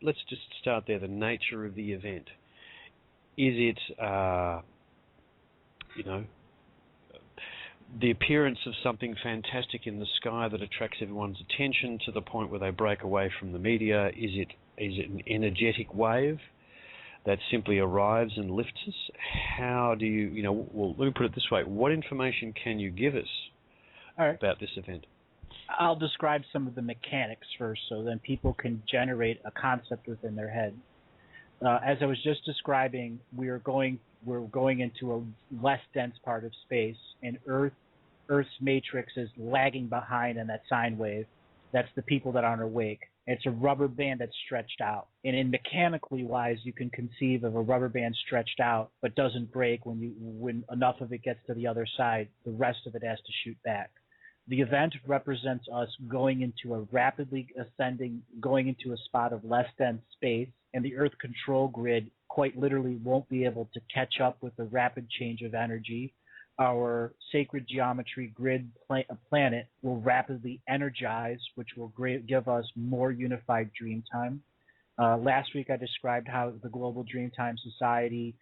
let's just start there. The nature of the event. Is it, you know, the appearance of something fantastic in the sky that attracts everyone's attention to the point where they break away from the media? Is it an energetic wave that simply arrives and lifts us? How do you know, well, let me put it this way. What information can you give us about this event? I'll describe some of the mechanics first so then people can generate a concept within their head. As I was just describing, we're going into a less dense part of space, and Earth's matrix is lagging behind in that sine wave. That's the people that aren't awake. It's a rubber band that's stretched out. And in mechanically wise, you can conceive of a rubber band stretched out but doesn't break when enough of it gets to the other side. The rest of it has to shoot back. The event represents us going into a rapidly ascending, going into a spot of less dense space, and the Earth control grid quite literally won't be able to catch up with the rapid change of energy. Our sacred geometry grid planet will rapidly energize, which will give us more unified dream time. Last week I described how the global Dreamtime Society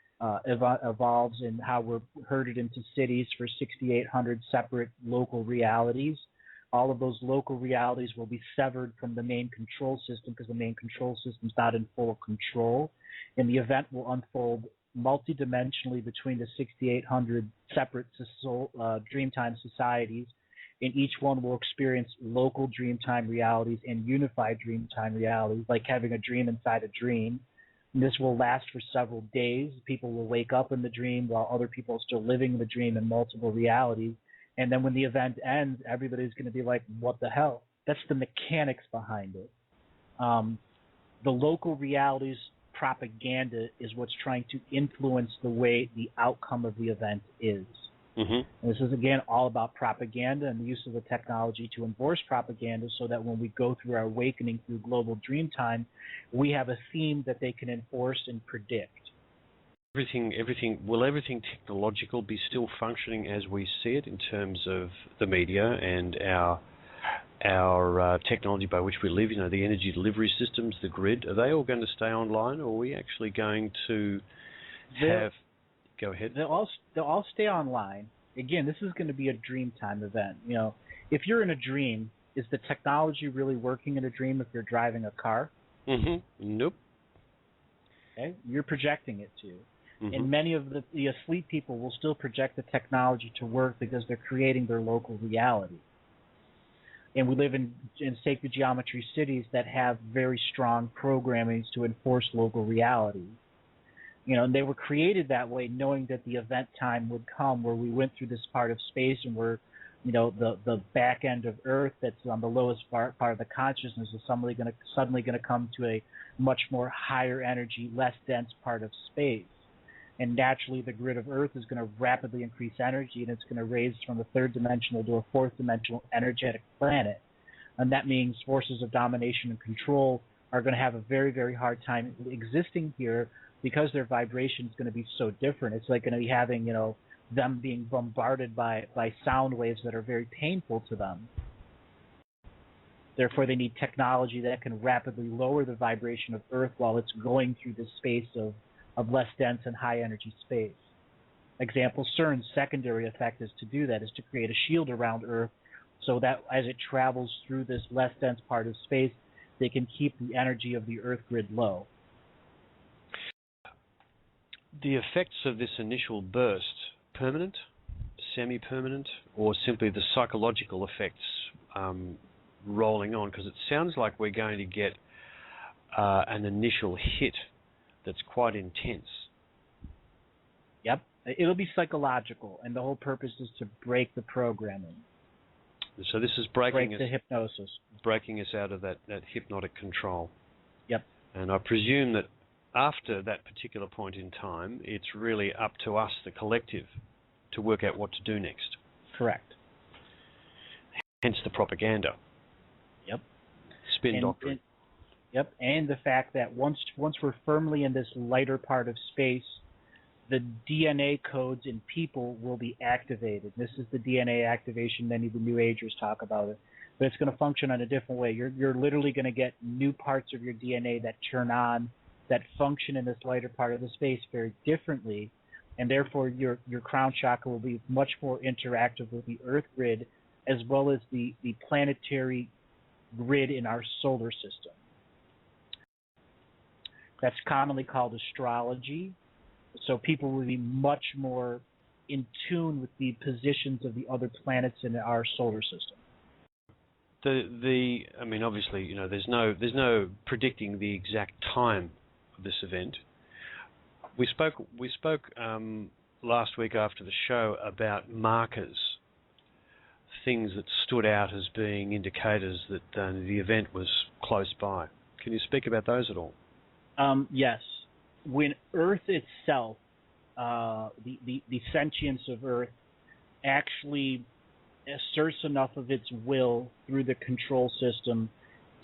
evolves and how we're herded into cities for 6,800 separate local realities. All of those local realities will be severed from the main control system because the main control system is not in full control. And the event will unfold multidimensionally between the 6,800 separate Dreamtime societies, and each one will experience local Dreamtime realities and unified Dreamtime realities, like having a dream inside a dream. And this will last for several days. People will wake up in the dream while other people are still living in the dream in multiple realities. And then when the event ends, everybody's going to be like, what the hell? That's the mechanics behind it. The local realities propaganda is what's trying to influence the way the outcome of the event is. Mm-hmm. And this is, again, all about propaganda and the use of the technology to enforce propaganda so that when we go through our awakening through global dream time, we have a theme that they can enforce and predict. Will everything technological be still functioning as we see it in terms of the media and our technology by which we live, you know, the energy delivery systems, the grid? Are they all going to stay online, or are we actually going to have... Go ahead. They'll all stay online. Again, this is going to be a dream time event. You know, if you're in a dream, is the technology really working in a dream if you're driving a car? Mm-hmm. Nope. Okay, you're projecting it to. Mm-hmm. And many of the asleep people will still project the technology to work because they're creating their local reality. And we live in sacred geometry cities that have very strong programming to enforce local reality. You know, and they were created that way, knowing that the event time would come where we went through this part of space and we're, you know, the back end of Earth that's on the lowest part of the consciousness is suddenly going to come to a much more higher energy, less dense part of space. And naturally, the grid of Earth is going to rapidly increase energy, and it's going to raise from a third dimensional to a fourth dimensional energetic planet. And that means forces of domination and control are going to have a very, very hard time existing here because their vibration is going to be so different. It's like going to be having, you know, them being bombarded by sound waves that are very painful to them. Therefore, they need technology that can rapidly lower the vibration of Earth while it's going through this space of less dense and high energy space. Example, CERN's secondary effect is to do that, is to create a shield around Earth so that as it travels through this less dense part of space, they can keep the energy of the Earth grid low. The effects of this initial burst, permanent, semi-permanent, or simply the psychological effects rolling on? Because it sounds like we're going to get an initial hit that's quite intense. Yep. It'll be psychological, and the whole purpose is to break the programming. So this is break the hypnosis. Breaking us out of that hypnotic control. Yep. And I presume that after that particular point in time, it's really up to us, the collective, to work out what to do next. Correct. Hence the propaganda. Yep. Spin doctrine. Yep, and the fact that once we're firmly in this lighter part of space, the DNA codes in people will be activated. This is the DNA activation many of the New Agers talk about it. but it's going to function in a different way. You're literally going to get new parts of your DNA that turn on, that function in this lighter part of the space very differently, and therefore your crown chakra will be much more interactive with the Earth grid as well as the planetary grid in our solar system. That's commonly called astrology. So people will be much more in tune with the positions of the other planets in our solar system. I mean, obviously, you know, there's no predicting the exact time of this event. We spoke last week after the show about markers, things that stood out as being indicators that the event was close by. Can you speak about those at all? Yes. When Earth itself, the sentience of Earth, actually asserts enough of its will through the control system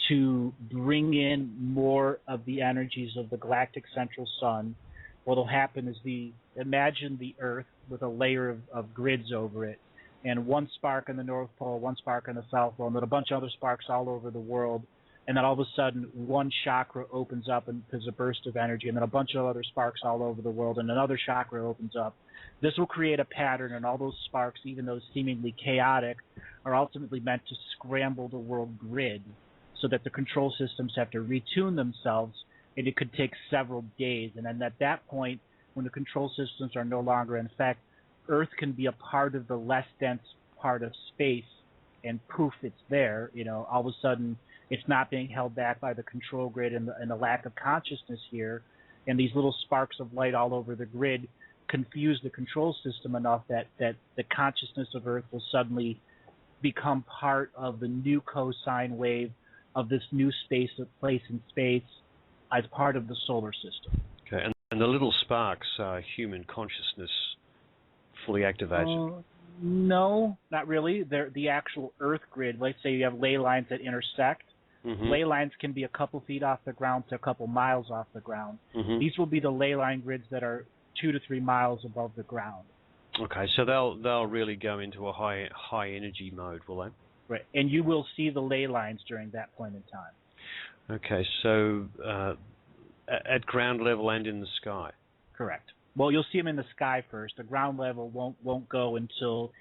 to bring in more of the energies of the galactic central sun, what will happen is imagine the Earth with a layer of grids over it, and one spark in the North Pole, one spark in the South Pole, and then a bunch of other sparks all over the world. And then all of a sudden, one chakra opens up and there's a burst of energy, and then a bunch of other sparks all over the world, and another chakra opens up. This will create a pattern, and all those sparks, even though seemingly chaotic, are ultimately meant to scramble the world grid so that the control systems have to retune themselves, and it could take several days. And then at that point, when the control systems are no longer in effect, Earth can be a part of the less dense part of space, and poof, it's there. You know, all of a sudden, it's not being held back by the control grid and the lack of consciousness here. And these little sparks of light all over the grid confuse the control system enough that the consciousness of Earth will suddenly become part of the new cosine wave of this new place in space as part of the solar system. Okay, and the little sparks are human consciousness fully activated? No, not really. They're the actual Earth grid. Let's say you have ley lines that intersect. Mm-hmm. Ley lines can be a couple feet off the ground to a couple miles off the ground. Mm-hmm. These will be the ley line grids that are 2 to 3 miles above the ground. Okay, so they'll really go into a high energy mode, will they? Right, and you will see the ley lines during that point in time. Okay, so at ground level and in the sky. Correct. Well, you'll see them in the sky first. The ground level won't go until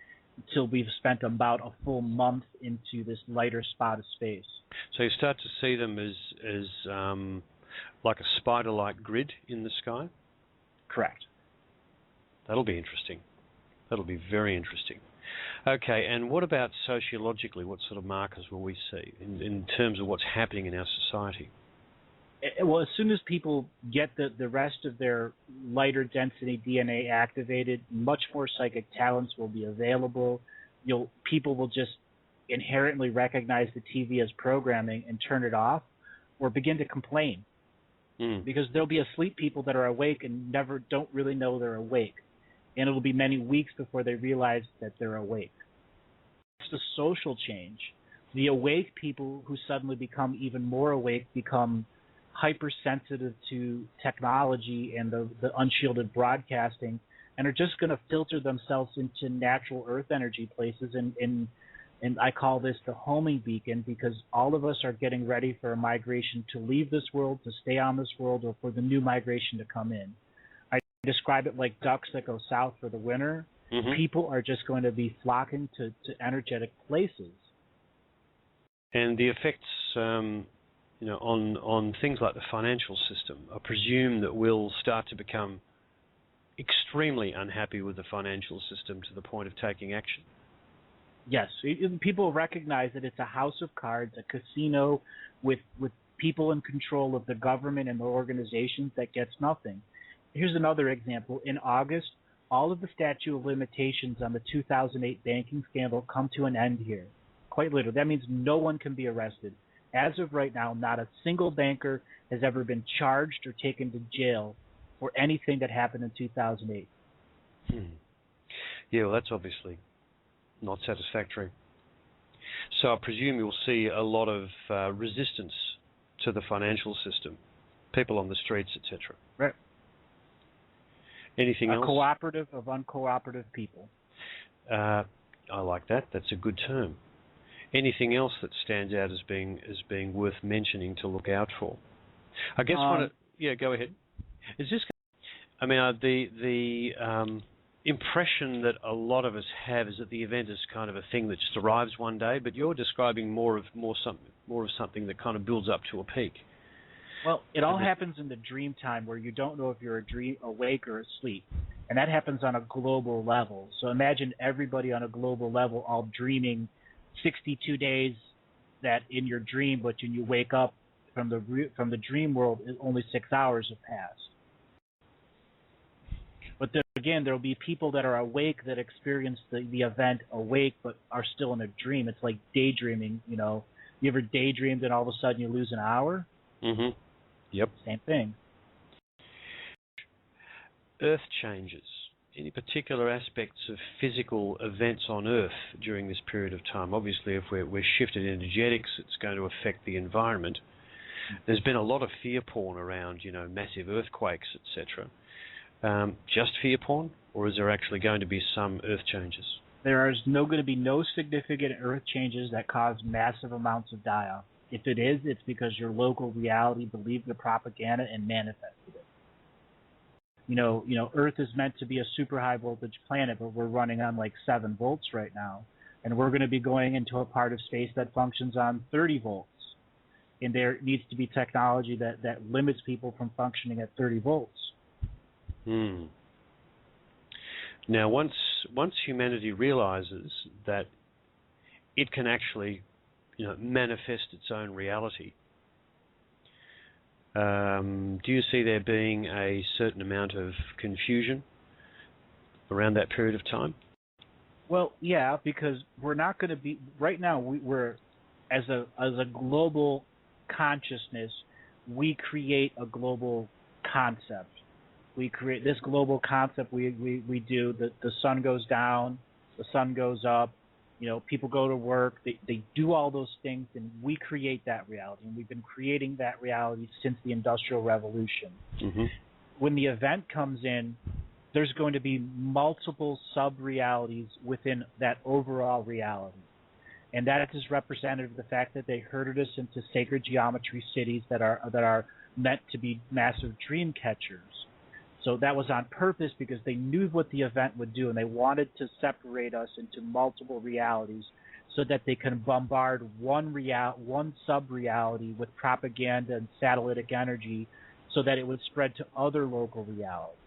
we've spent about a full month into this lighter spot of space. So you start to see them as like a spider-like grid in the sky? Correct. That'll be interesting. That'll be very interesting. Okay, and what about sociologically? What sort of markers will we see in terms of what's happening in our society? Well, as soon as people get the rest of their lighter density DNA activated, much more psychic talents will be available. People will just inherently recognize the TV as programming and turn it off, or begin to complain, because there'll be asleep people that are awake and don't really know they're awake, and it'll be many weeks before they realize that they're awake. It's the social change. The awake people who suddenly become even more awake become hypersensitive to technology and the unshielded broadcasting, and are just going to filter themselves into natural Earth energy places. And I call this the homing beacon, because all of us are getting ready for a migration to leave this world, to stay on this world, or for the new migration to come in. I describe it like ducks that go south for the winter. Mm-hmm. People are just going to be flocking to energetic places. And the effects on things like the financial system, I presume that we'll start to become extremely unhappy with the financial system to the point of taking action. Yes, people recognize that it's a house of cards, a casino with people in control of the government and the organizations that gets nothing. Here's another example. In August, all of the statute of limitations on the 2008 banking scandal come to an end here. Quite literally. That means no one can be arrested. As of right now, not a single banker has ever been charged or taken to jail for anything that happened in 2008. Yeah, well, that's obviously not satisfactory. So I presume you'll see a lot of resistance to the financial system, people on the streets, etc. Right. Anything else? A cooperative of uncooperative people. I like that. That's a good term. Anything else that stands out as being worth mentioning to look out for? I guess yeah, go ahead. Is this? I mean, the impression that a lot of us have is that the event is kind of a thing that just arrives one day, but you're describing more of something that kind of builds up to a peak. Well, it all happens in the dream time where you don't know if you're awake or asleep, and that happens on a global level. So imagine everybody on a global level all dreaming 62 days that in your dream, but when you wake up from the dream world, only 6 hours have passed. But then again, there will be people that are awake that experience the event awake, but are still in a dream. It's like daydreaming. You know, you ever daydreamed and all of a sudden you lose an hour? Mm-hmm. Yep. Same thing. Earth changes. Any particular aspects of physical events on Earth during this period of time? Obviously, if we're shifted in energetics, it's going to affect the environment. There's been a lot of fear porn around, you know, massive earthquakes, etc. Just fear porn, or is there actually going to be some Earth changes? There is going to be no significant Earth changes that cause massive amounts of die-off. If it is, it's because your local reality believed the propaganda and manifested it. You know, Earth is meant to be a super high voltage planet, but we're running on like 7 volts right now, and we're going to be going into a part of space that functions on 30 volts. And there needs to be technology that limits people from functioning at 30 volts. Now, once humanity realizes that it can actually, you know, manifest its own reality, do you see there being a certain amount of confusion around that period of time? Well, yeah, because we're not going to be right now. We're as a global consciousness, we create a global concept. We create this global concept. We do. The sun goes down, the sun goes up. You know, people go to work. They do all those things, and we create that reality. And we've been creating that reality since the Industrial Revolution. Mm-hmm. When the event comes in, there's going to be multiple sub-realities within that overall reality. And that is representative of the fact that they herded us into sacred geometry cities that are meant to be massive dream catchers. So that was on purpose because they knew what the event would do, and they wanted to separate us into multiple realities so that they can bombard one sub-reality with propaganda and catalytic energy so that it would spread to other local realities.